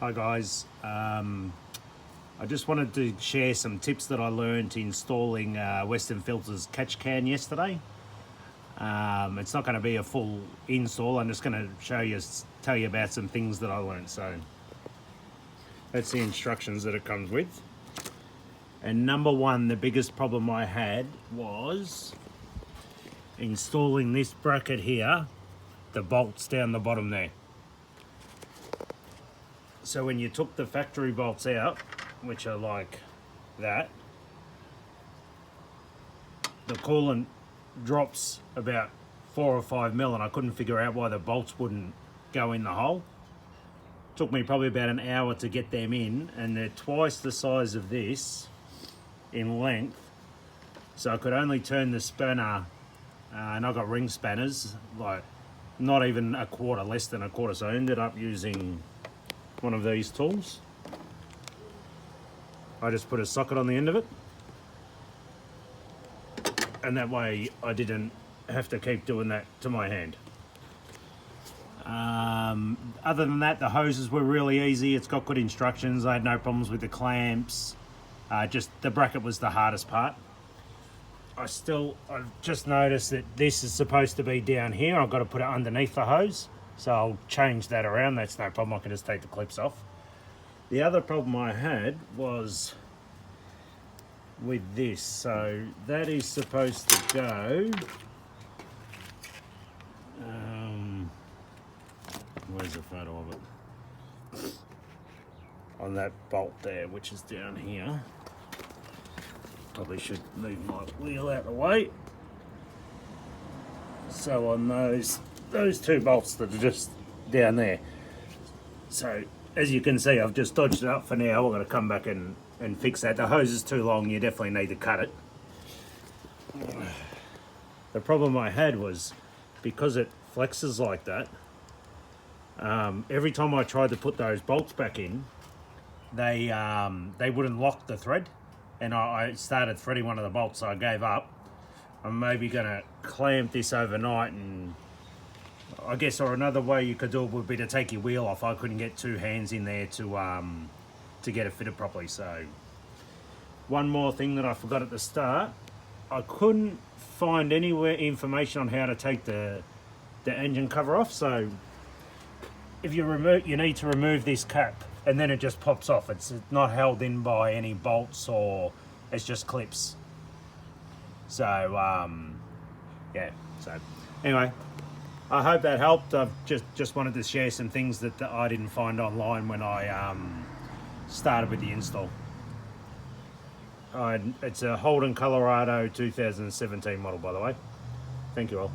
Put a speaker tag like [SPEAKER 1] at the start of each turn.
[SPEAKER 1] Hi guys, I just wanted to share some tips that I learned installing Westin filters catch can yesterday. It's not going to be a full install, I'm just going to tell you about some things that I learned. So that's the instructions that it comes with. And number one, the biggest problem I had was installing this bracket here, the bolts down the bottom there. So when you took the factory bolts out, which are like that, the coolant drops about 4 or 5 mil, and I couldn't figure out why the bolts wouldn't go in the hole. Took me probably about an hour to get them in, and they're twice the size of this in length, so I could only turn the spanner, and I got ring spanners, like not even a quarter, less than a quarter, so I ended up using one of these tools. I just put a socket on the end of it, and that way I didn't have to keep doing that to my hand. Other than that, the hoses were really easy. It's got good instructions. I had no problems with the clamps. Just the bracket was the hardest part. I've just noticed that this is supposed to be down here. I've got to put it underneath the hose, so I'll change that around. That's no problem. I can just take the clips off. The other problem I had was with this. So that is supposed to go, where's the photo of it? On that bolt there, which is down here. Probably should move my wheel out of the way. So on those two bolts that are just down there. So as you can see, I've just dodged it up for now. We're going to come back and fix that. The hose is too long, you definitely need to cut it. The problem I had was, because it flexes like that, every time I tried to put those bolts back in, they wouldn't lock the thread, and I started threading one of the bolts, so I gave up. I'm maybe going to clamp this overnight, and I guess, or another way you could do it would be to take your wheel off. I couldn't get two hands in there to get it fitted properly. So one more thing that I forgot at the start, I couldn't find anywhere information on how to take the engine cover off. So if you need to remove this cap, and then it just pops off. It's not held in by any bolts, or it's just clips. So yeah, so anyway, I hope that helped. I've just wanted to share some things that I didn't find online when I started with the install. It's a Holden Colorado 2017 model, by the way. Thank you all.